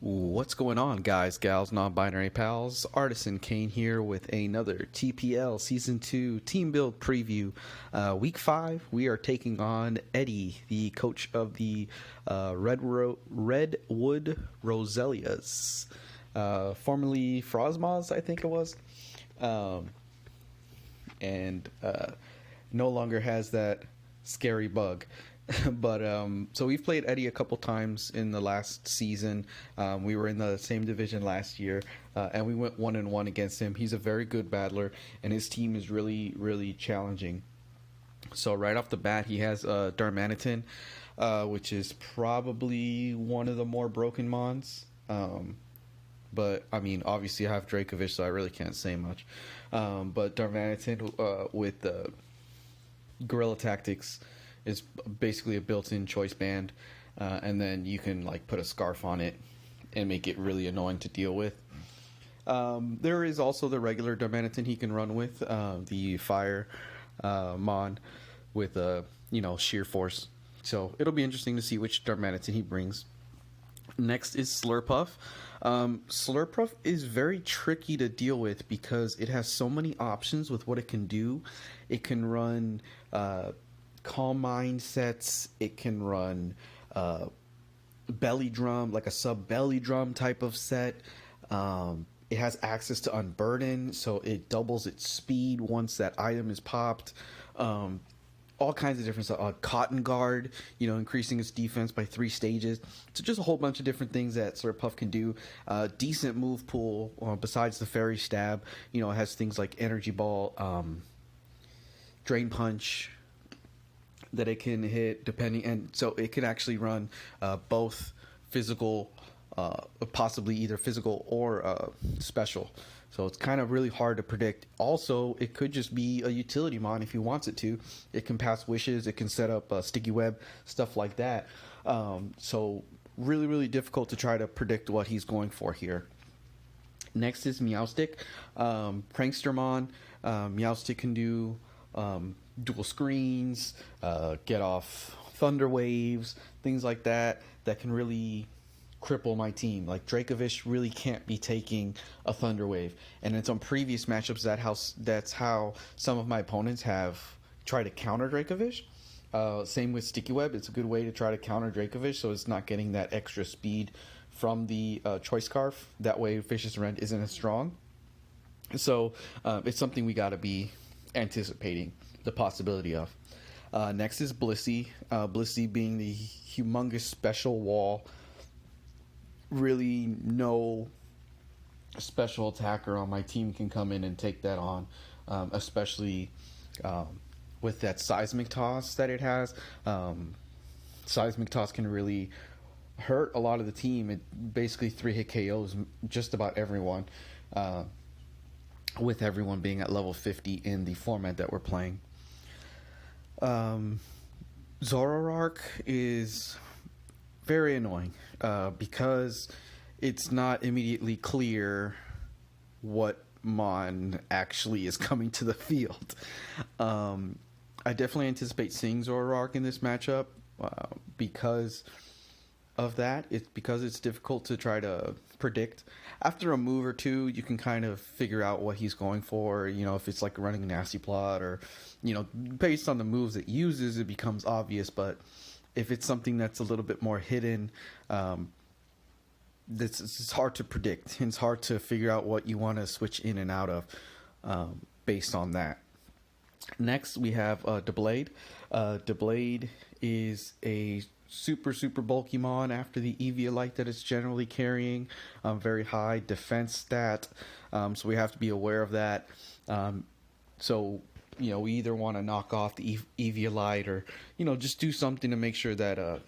What's going on, guys, gals, non-binary pals? Artisan Kane here with another TPL Season 2 Team Build Preview. Week 5, we are taking on Eddy, the coach of the Redwood Roselias, formerly Frosmas, I think it was, and no longer has that scary bug. But so we've played Eddy a couple times in the last season. We were in the same division last year, and we went 1-1 against him. He's a very good battler, and his team is really challenging. So right off the bat, he has Darmanitan, which is probably one of the more broken mons. But I mean, obviously I have Dracovish, so I really can't say much. But Darmanitan with Guerrilla Tactics is basically a built-in choice band, and then you can like put a scarf on it and make it really annoying to deal with. There is also the regular Darmanitan he can run with, the fire mon with sheer force. So it'll be interesting to see which Darmanitan he brings. Next is Slurpuff. Slurpuff is very tricky to deal with because it has so many options with what it can do. It can run Calm Mind sets. It can run belly drum, like a sub belly drum type of set. It has access to Unburden, so it doubles its speed once that item is popped. All kinds of different stuff. Cotton Guard, increasing its defense by 3 stages. So just a whole bunch of different things that Slurpuff can do. Decent move pool besides the Fairy Stab. It has things like Energy Ball, Drain Punch that it can hit depending, and so it can actually run both physical, possibly either physical or special. So it's kind of really hard to predict. Also, it could just be a utility mon if he wants it to. It can pass wishes, it can set up a sticky web, stuff like that. So really difficult to try to predict what he's going for here. Next is Meowstic, Prankstermon. Meowstic can do dual screens, get off thunder waves, things like that can really cripple my team. Like Dracovish really can't be taking a thunder wave, and in some previous matchups that's how some of my opponents have tried to counter Dracovish. Same with sticky web. It's a good way to try to counter Dracovish, so it's not getting that extra speed from the choice scarf. That way Fish's Rend isn't as strong. So it's something we got to be anticipating the possibility of. Next is Blissey. Blissey being the humongous special wall. Really no special attacker on my team can come in and take that on, especially with that seismic toss that it has. Seismic toss can really hurt a lot of the team. It basically 3-hit KOs just about everyone, with everyone being at level 50 in the format that we're playing. Zoroark is very annoying because it's not immediately clear what mon actually is coming to the field. I definitely anticipate seeing Zoroark in this matchup because of that. It's because it's difficult to try to predict. After a move or two, you can kind of figure out what he's going for. If it's like running a nasty plot, or based on the moves it uses, it becomes obvious. But if it's something that's a little bit more hidden, it's hard to predict. It's hard to figure out what you want to switch in and out of based on that. Next, we have Deblade. Deblade is a super bulky mon after the Eviolite that it's generally carrying. Very high defense stat, so we have to be aware of that. So we either want to knock off the Eviolite, or just do something to make sure that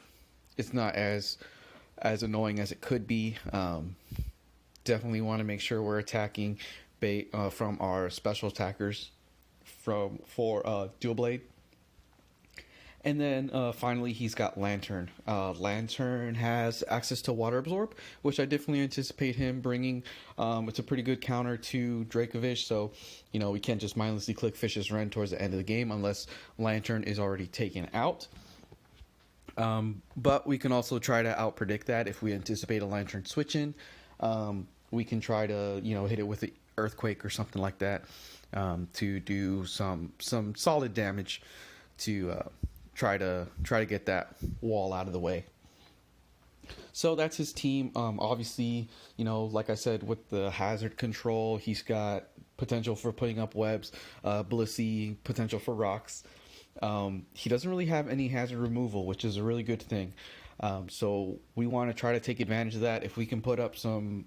it's not as annoying as it could be. Definitely want to make sure we're attacking from our special attackers for Dual Blade. And then finally, he's got Lantern. Lantern has access to Water Absorb, which I definitely anticipate him bringing. It's a pretty good counter to Dracovish, so we can't just mindlessly click Fish's Rend towards the end of the game unless Lantern is already taken out. But we can also try to outpredict that if we anticipate a lantern switching. We can try to hit it with an earthquake or something like that, to do some solid damage to try to get that wall out of the way. So that's his team. Obviously, like I said, with the hazard control, he's got potential for putting up webs, Blissey, potential for rocks. He doesn't really have any hazard removal, which is a really good thing. So we want to try to take advantage of that. If we can put up some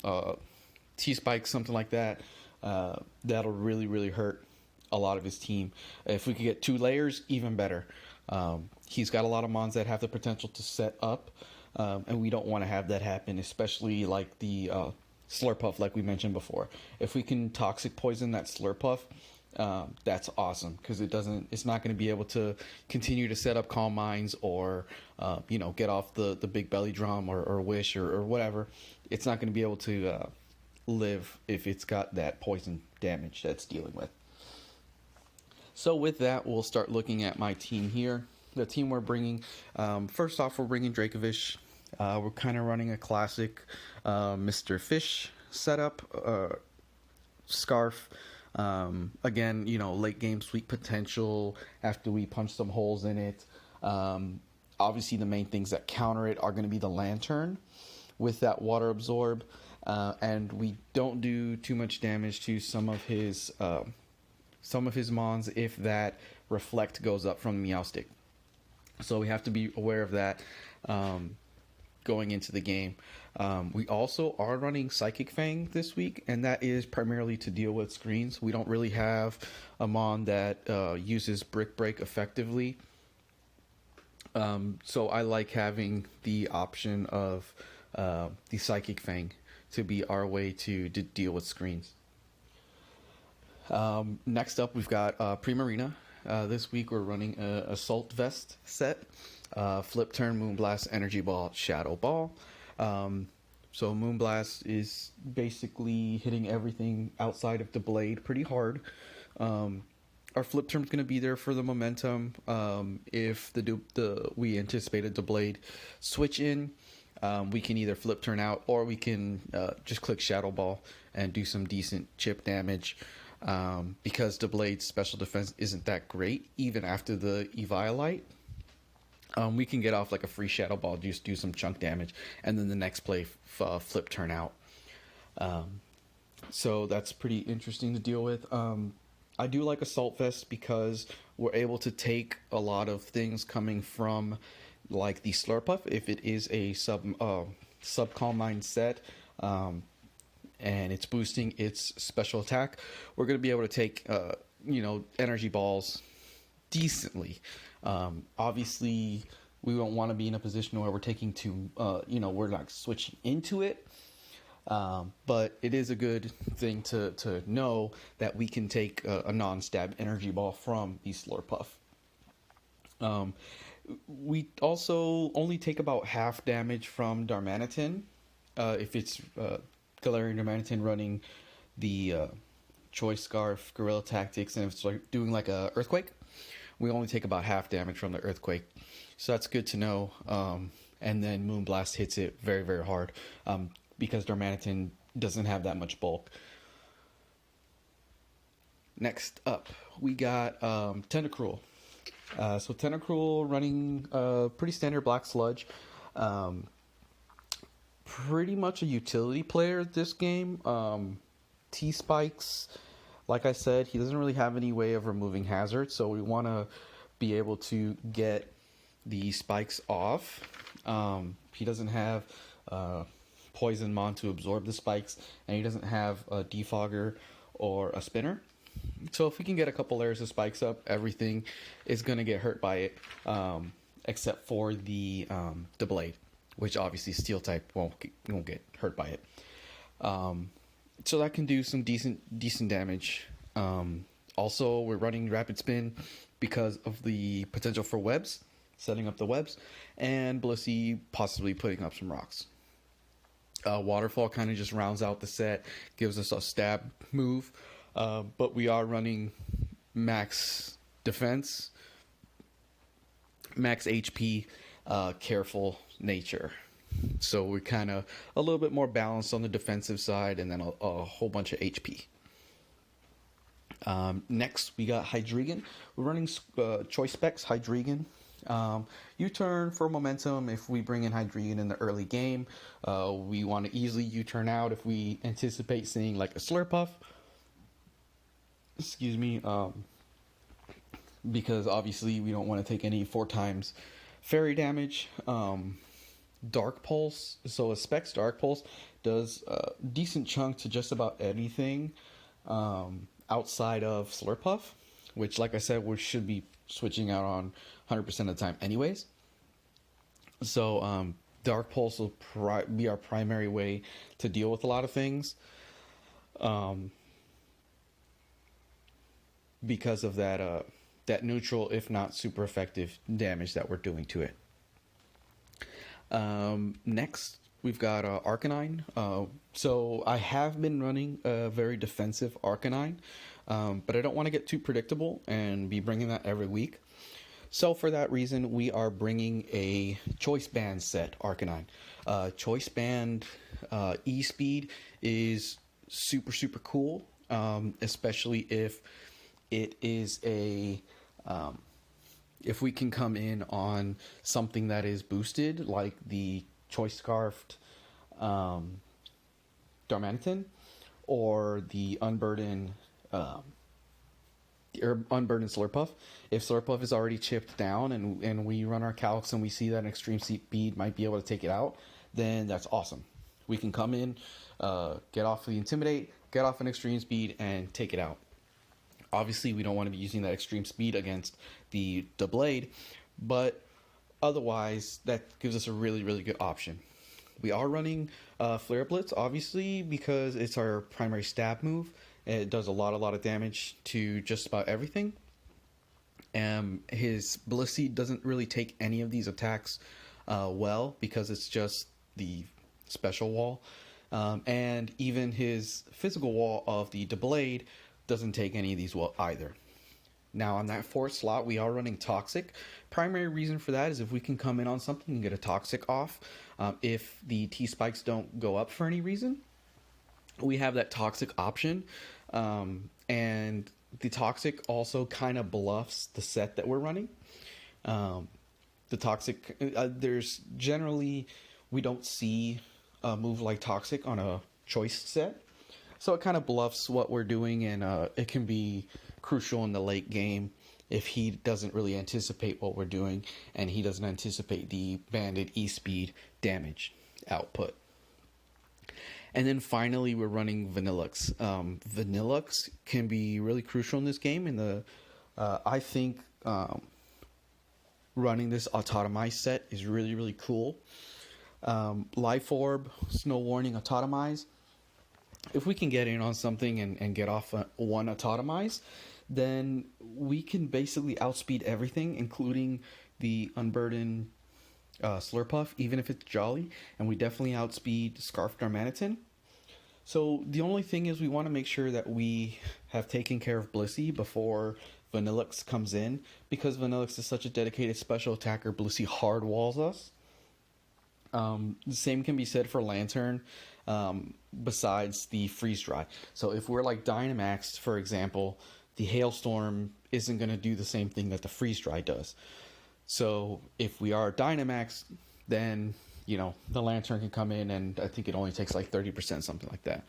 T-spikes, something like that, that'll really, really hurt a lot of his team. If we could get 2 layers, even better. He's got a lot of mons that have the potential to set up, and we don't want to have that happen, especially like the Slurpuff, like we mentioned before. If we can toxic poison that Slurpuff, that's awesome, because it's not going to be able to continue to set up calm minds or get off the big belly drum or wish or whatever. It's not going to be able to live if it's got that poison damage that's dealing with. So with that, we'll start looking at my team here. The team we're bringing, first off, we're bringing Dracovish. We're kind of running a classic Mr. Fish setup, Scarf. Again, late game sweet potential after we punch some holes in it. Obviously, the main things that counter it are going to be the Lantern with that water absorb. And we don't do too much damage to some of his mons if that reflect goes up from the Meowstic. So we have to be aware of that going into the game. We also are running Psychic Fang this week, and that is primarily to deal with screens. We don't really have a mon that uses Brick Break effectively. So I like having the option of the Psychic Fang to be our way to deal with screens. Next up, we've got Primarina. This week we're running a Assault Vest set. Flip turn, Moonblast, Energy Ball, Shadow Ball. So Moonblast is basically hitting everything outside of the blade pretty hard. Our flip turn's going to be there for the momentum. If we anticipated the blade switch in, we can either flip turn out, or we can just click Shadow Ball and do some decent chip damage. Because the blade's special defense isn't that great, even after the Eviolite. We can get off like a free Shadow Ball, just do some chunk damage, and then the next play flip turn out. So that's pretty interesting to deal with. I do like Assault Vest because we're able to take a lot of things coming from like the Slurpuff if it is a sub Calm Mind set. And it's boosting its special attack. We're going to be able to take, energy balls decently. Obviously, we don't want to be in a position where we're taking we're not switching into it. But it is a good thing to know that we can take a non-stab energy ball from the Slurpuff. We also only take about half damage from Darmanitan. If it's Galarian Darmanitan running the Choice Scarf, Guerrilla Tactics, and if it's like doing like a Earthquake, we only take about half damage from the Earthquake. So that's good to know. And then Moonblast hits it very, very hard because Darmanitan doesn't have that much bulk. Next up, we got Tentacruel. So Tentacruel running pretty standard Black Sludge. Pretty much a utility player this game. T-Spikes, like I said, he doesn't really have any way of removing hazards, so we want to be able to get the spikes off. He doesn't have Poison Mon to absorb the spikes, and he doesn't have a Defogger or a Spinner. So if we can get a couple layers of spikes up, everything is going to get hurt by it, except for the blade, which obviously Steel type won't get hurt by it. So that can do some decent damage. Also, we're running Rapid Spin because of the potential for webs, setting up the webs, and Blissey possibly putting up some rocks. Waterfall kind of just rounds out the set, gives us a stab move, but we are running max defense, max HP, careful nature. So we're kind of a little bit more balanced on the defensive side, and then a whole bunch of HP. Next, we got Hydreigon. We're running choice specs Hydreigon. U-turn for momentum. If we bring in Hydreigon in the early game, we want to easily U-turn out if we anticipate seeing like a Slurpuff. Excuse me. Because obviously we don't want to take any 4 times fairy damage. Dark Pulse. So a specs Dark Pulse does a decent chunk to just about anything outside of Slurpuff, which, like I said, we should be switching out on 100% of the time anyways. So Dark Pulse will be our primary way to deal with a lot of things, because of that that neutral, if not super effective damage that we're doing to it. Next, we've got Arcanine. So I have been running a very defensive Arcanine, but I don't want to get too predictable and be bringing that every week. So for that reason, we are bringing a Choice Band set Arcanine. Choice Band E-Speed is super, super cool, especially if it is if we can come in on something that is boosted, like the Choice Scarfed Darmanitan, or the Unburdened Slurpuff. If Slurpuff is already chipped down and we run our calcs and we see that an extreme speed might be able to take it out, then that's awesome. We can come in, get off the Intimidate, get off an extreme speed, and take it out. Obviously, we don't want to be using that extreme speed against the Blade, but otherwise, that gives us a really, really good option. We are running Flare Blitz, obviously, because it's our primary stab move. It does a lot of damage to just about everything. His Blissey doesn't really take any of these attacks well, because it's just the special wall. And even his physical wall of the Blade doesn't take any of these well either. Now, on that 4th slot, we are running Toxic. Primary reason for that is if we can come in on something and get a Toxic off. If the T-Spikes don't go up for any reason, we have that Toxic option. And the Toxic also kind of bluffs the set that we're running. The Toxic, there's generally, we don't see a move like Toxic on a choice set. So it kind of bluffs what we're doing, and it can be crucial in the late game if he doesn't really anticipate what we're doing and he doesn't anticipate the banded E-Speed damage output. And then finally, we're running Vanillux. Vanillux can be really crucial in this game, and I think running this Autotomize set is really, really cool. Life Orb, Snow Warning, Autotomize. If we can get in on something and get off one Autotomize, then we can basically outspeed everything, including the Unburdened Slurpuff, even if it's Jolly, and we definitely outspeed Scarf Darmanitan. So the only thing is we want to make sure that we have taken care of Blissey before Vanillux comes in, because Vanillux is such a dedicated special attacker. Blissey hard walls us. The same can be said for Lantern, besides the Freeze Dry. So if we're like Dynamax, for example, the Hailstorm isn't going to do the same thing that the Freeze Dry does. So if we are Dynamax, then, the Lantern can come in, and I think it only takes like 30%, something like that,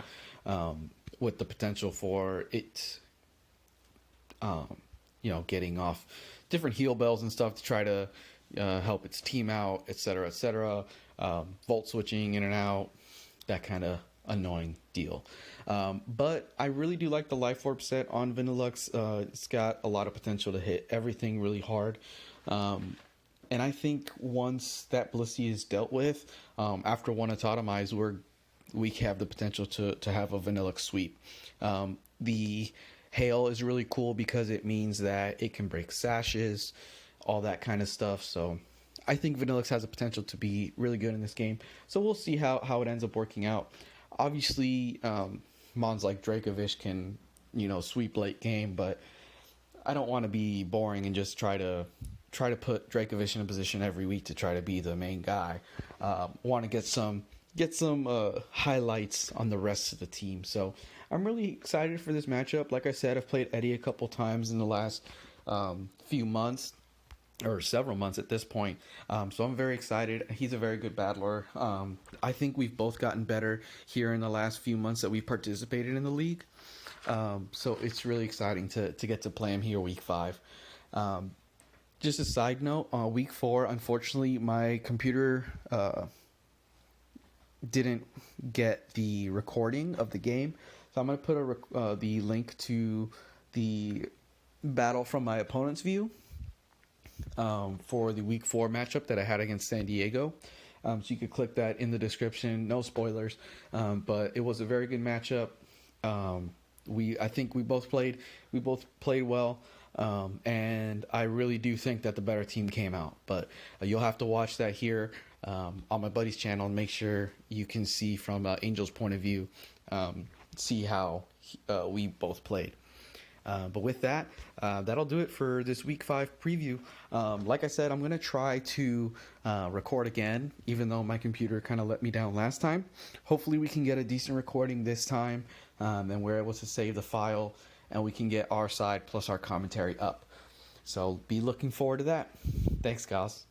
with the potential for it, getting off different heal bells and stuff to try to help its team out, etc., etc. Volt switching in and out, that kind of annoying deal. But I really do like the Life Orb set on Vanillux. It's got a lot of potential to hit everything really hard. And I think once that Blissey is dealt with, after one Autotomize, we have the potential to have a Vanillux sweep. The Hail is really cool because it means that it can break sashes, all that kind of stuff. So I think Vanillux has the potential to be really good in this game. So we'll see how it ends up working out. Obviously, mons like Dracovish can, sweep late game, but I don't want to be boring and just try to, try to put Dracovic in a position every week to try to be the main guy. Want to get some highlights on the rest of the team. So I'm really excited for this matchup. Like I said, I've played Eddy a couple times in the last few months, or several months at this point. So I'm very excited. He's a very good battler. I think we've both gotten better here in the last few months that we've participated in the league. So it's really exciting to get to play him here week 5. Just a side note, week 4, unfortunately, my computer didn't get the recording of the game. So I'm going to put the link to the battle from my opponent's view for the week 4 matchup that I had against San Diego. So you could click that in the description. No spoilers, but it was a very good matchup. I think we both played well, and I really do think that the better team came out. But you'll have to watch that here on my buddy's channel and make sure you can see from Angel's point of view, see how we both played. But with that, that'll do it for this week 5 preview. Like I said, I'm going to try to record again, even though my computer kind of let me down last time. Hopefully we can get a decent recording this time, and we're able to save the file, and we can get our side plus our commentary up. So be looking forward to that. Thanks, guys.